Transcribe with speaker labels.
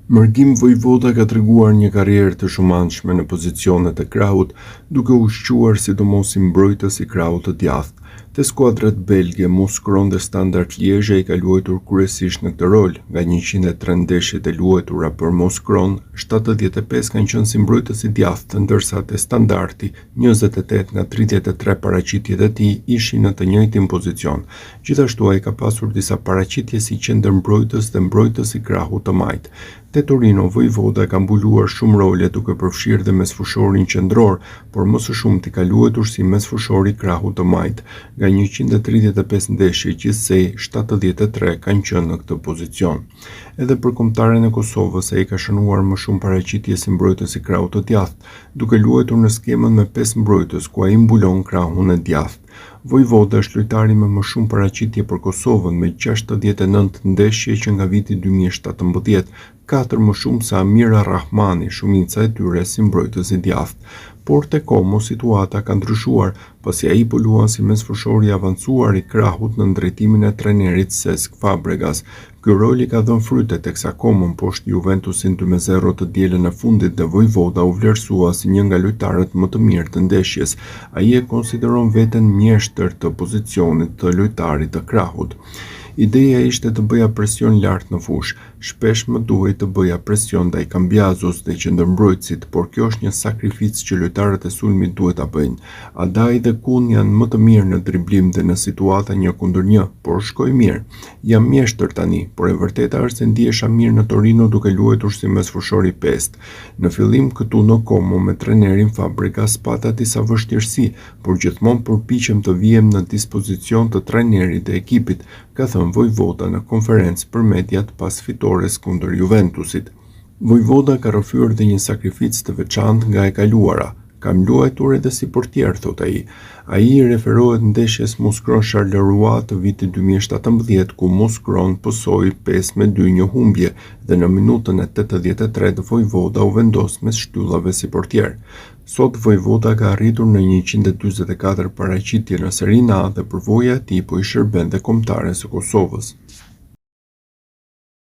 Speaker 1: Mërgim Vojvoda ka treguar një karrierë të shumëanshme në pozicionet e krahut, duke ushquar sidomos si mbrojtës i krahut të djathtë. Te skuadrat belge, Mouscron dhe Standard Liège ai ka luajtur kryesisht në këtë rol. Nga 103 ndeshjet e luajtura për Mouscron, 75 kanë qenë si mbrojtës i djathtë, ndërsa te Standardi 28 nga 33 paraqitjet e tij ishin në të njëjtin pozicion. Gjithashtu ai ka pasur disa paraqitje si qendërmbrojtës dhe mbrojtës i krahut të majt. Te Torino, Vojvoda ka mbuluar shumë role duke përfshirë dhe mesfushorin qendror, por më së shumti ka luajtur si mesfushor i krahut të majt. Nga 135 ndeshje gjithsej, 73 kanë qenë në këtë pozicion. Edhe për kombëtaren e Kosovës, ai ka shënuar më shumë paraqitje si mbrojtës i krahut të djathtë, duke luajtur në skemën me 5 mbrojtës, ku ai mbulon krahun e djathtë. Vojvoda është lojtari me më shumë paraqitje për Kosovën me 69 ndeshje që nga viti 2017, 4 më shumë se Amira Rahmani, shumica e tyre si mbrojtës i djathtë. Por te Como situata ka ndryshuar, pasi ai po luan si mesfushor i avancuar i krahut në drejtimin e trajnerit Cesc Fabregas. Ky rol i ka dhënë fryte teksa Como mposhti Juventusin 2-0 të dielën e fundit dhe Vojvoda u vlerësua si një nga lojtarët më të mirë të ndeshjes. Ai e konsideron veten mjeshtër të pozicionit të lojtarit të krahut. Ideja ishte të bëja presion lart në fushë. Shpesh më duhej të bëja presion ndaj Cambiasos dhe qendërmbrojtësit, por kjo është një sakrificë që lojtarët e sulmit duhet ta bëjnë. Adai dhe Kun janë më të mirë në driblim dhe në situata 1-1, por shkoi mirë. Jam mjeshtër tani, por e vërteta është se ndihesha mirë në Torino duke luajtur si mesfushor i pestë. Në fillim këtu në Como me trajnerin Fabregas pata disa vështirësi, por gjithmonë përpiqem të vijem në dispozicion të trajnerit dhe ekipit, ka thënë Vojvoda në konferencë për mediat pas fitores kundër Juventusit. Vojvoda ka rrëfyer dhe një sakrificë të veçantë nga e kaluara. Kam luajtur edhe si portier, thot ai. Ai referohet ndeshjes Mouscron-Charleroi të vitit 2017, ku Mouscron pësoi 5-2 një humbje dhe në minutën e 83 Vojvoda u vendos mes shtyllave si portier. Sot Vojvoda ka arritur në 144 paraqitje në Serie A dhe përvoja e tij po i shërben dhe kombëtares së Kosovës.